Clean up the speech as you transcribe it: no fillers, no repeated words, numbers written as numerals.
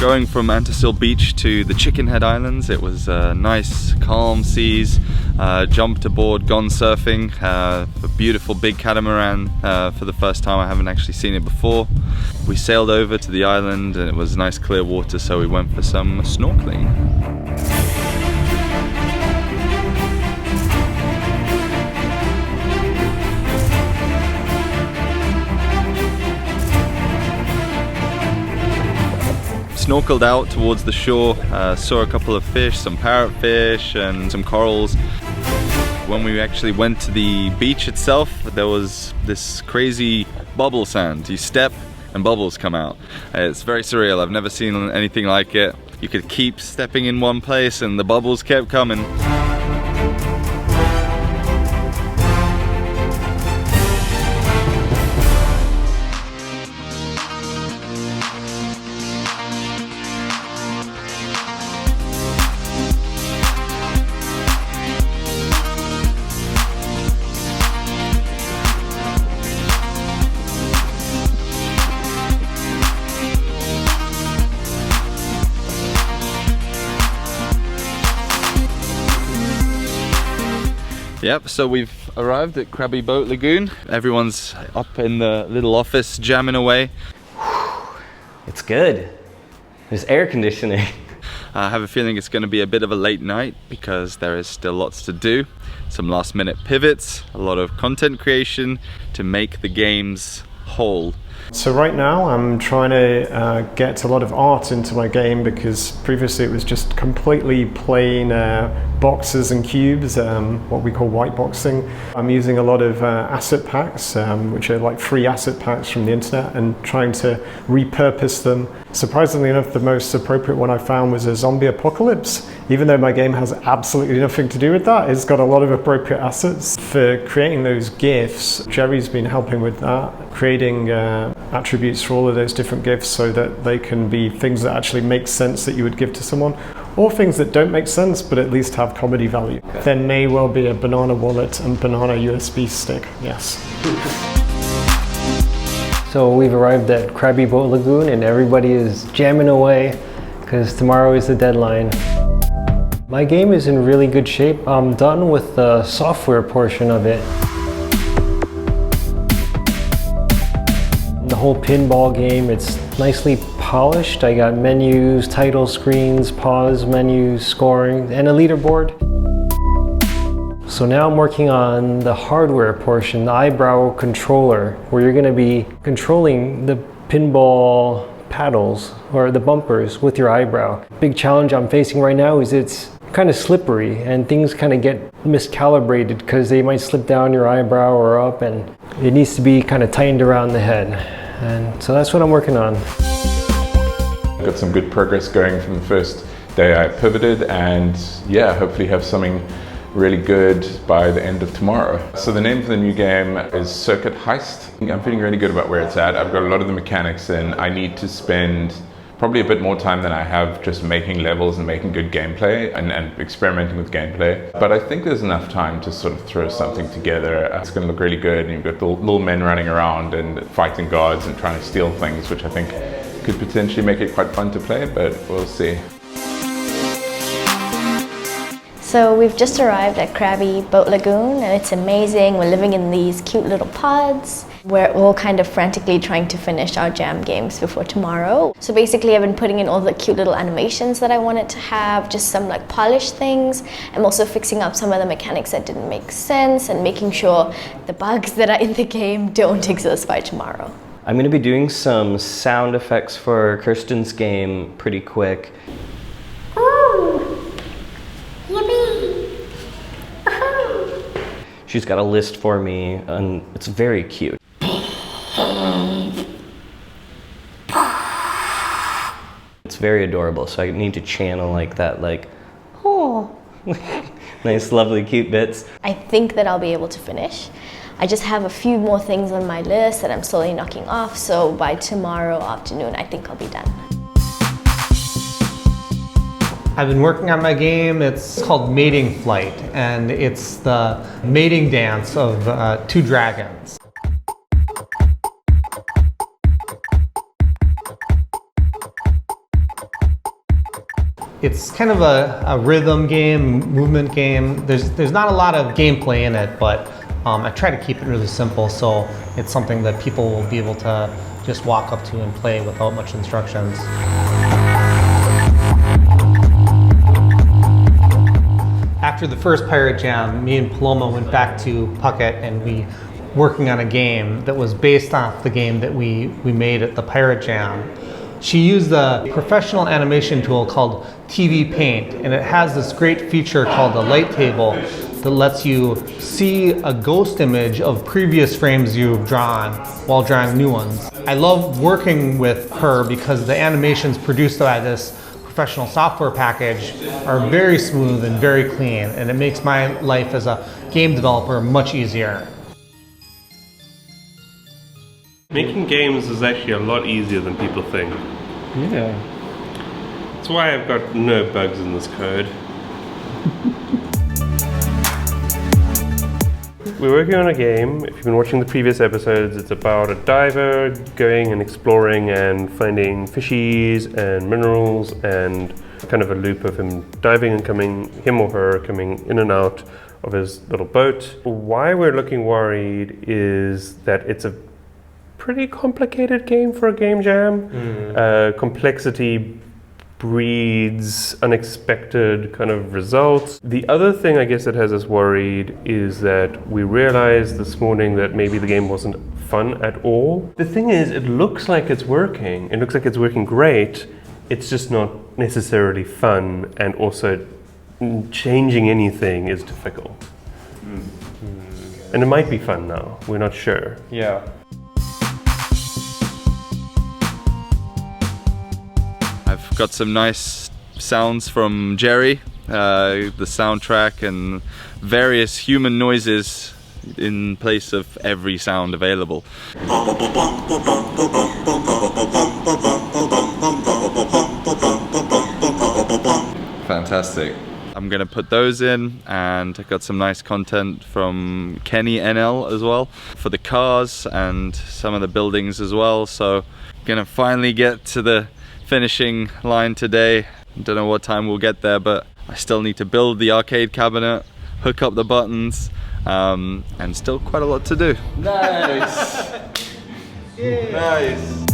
Going from Antisil Beach to the Chicken Head Islands, it was nice, calm seas. Jumped aboard, gone surfing, a beautiful big catamaran for the first time. I haven't actually seen it before. We sailed over to the island and it was nice clear water, so we went for some snorkeling. Snorkeled out towards the shore, saw a couple of fish, some parrotfish and some corals. When we actually went to the beach itself, there was this crazy bubble sand. You step and bubbles come out. It's very surreal. I've never seen anything like it. You could keep stepping in one place and the bubbles kept coming. Yep, so we've arrived at Krabby Boat Lagoon. Everyone's up in the little office jamming away. It's good. There's air conditioning. I have a feeling it's going to be a bit of a late night because there is still lots to do. Some last minute pivots, a lot of content creation to make the games whole. So right now I'm trying to get a lot of art into my game because previously it was just completely plain boxes and cubes, what we call white boxing. I'm using a lot of asset packs, which are like free asset packs from the internet, and trying to repurpose them. Surprisingly enough, the most appropriate one I found was a zombie apocalypse. Even though my game has absolutely nothing to do with that, it's got a lot of appropriate assets. For creating those GIFs, Jerry's been helping with that, creating attributes for all of those different GIFs so that they can be things that actually make sense that you would give to someone, or things that don't make sense but at least have comedy value. There may well be a banana wallet and banana USB stick, yes. So we've arrived at Krabby Boat Lagoon and everybody is jamming away because tomorrow is the deadline. My game is in really good shape. I'm done with the software portion of it. The whole pinball game, it's nicely polished. I got menus, title screens, pause menus, scoring, and a leaderboard. So now I'm working on the hardware portion, the eyebrow controller, where you're gonna be controlling the pinball paddles or the bumpers with your eyebrow. Big challenge I'm facing right now is it's kind of slippery and things kind of get miscalibrated because they might slip down your eyebrow or up, and it needs to be kind of tightened around the head. And so that's what I'm working on. Got some good progress going from the first day I pivoted, and yeah, hopefully have something really good by the end of tomorrow. So the name of the new game is Circuit Heist. I'm feeling really good about where it's at. I've got a lot of the mechanics in. I need to spend probably a bit more time than I have just making levels and making good gameplay and experimenting with gameplay. But I think there's enough time to sort of throw something together. It's going to look really good, and you've got the little men running around and fighting guards and trying to steal things, which I think could potentially make it quite fun to play, but we'll see. So we've just arrived at Krabby Boat Lagoon and it's amazing. We're living in these cute little pods. We're all kind of frantically trying to finish our jam games before tomorrow. So basically I've been putting in all the cute little animations that I wanted to have, just some like polished things. I'm also fixing up some of the mechanics that didn't make sense and making sure the bugs that are in the game don't exist by tomorrow. I'm going to be doing some sound effects for Kirsten's game pretty quick. She's got a list for me, and it's very cute. It's very adorable, so I need to channel like that, like, oh. Nice, lovely, cute bits. I think that I'll be able to finish. I just have a few more things on my list that I'm slowly knocking off, so by tomorrow afternoon, I think I'll be done. I've been working on my game. It's called Mating Flight, and it's the mating dance of two dragons. It's kind of a rhythm game, movement game. There's not a lot of gameplay in it, but I try to keep it really simple, so it's something that people will be able to just walk up to and play without much instructions. After the first Pirate Jam, me and Paloma went back to Puckett and we working on a game that was based off the game that we made at the Pirate Jam. She used a professional animation tool called TV Paint, and it has this great feature called the light table that lets you see a ghost image of previous frames you've drawn while drawing new ones. I love working with her because the animations produced by this professional software package are very smooth and very clean, and it makes my life as a game developer much easier. Making games is actually a lot easier than people think. Yeah. That's why I've got no bugs in this code. We're working on a game. If you've been watching the previous episodes, it's about a diver going and exploring and finding fishies and minerals, and kind of a loop of him diving and him or her coming in and out of his little boat. Why we're looking worried is that it's a pretty complicated game for a game jam. Complexity breeds unexpected kind of results. The other thing I guess that has us worried is that we realized this morning that maybe the game wasn't fun at all. The thing is, it looks like it's working. It looks like it's working great. It's just not necessarily fun, and also changing anything is difficult. And it might be fun now. We're not sure. Yeah. I've got some nice sounds from Jerry, the soundtrack, and various human noises in place of every sound available. Fantastic. I'm gonna put those in, and I got some nice content from Kenny NL as well for the cars and some of the buildings as well. So gonna finally get to the finishing line today. Don't know what time we'll get there, but I still need to build the arcade cabinet, hook up the buttons, and still quite a lot to do. Nice. Nice.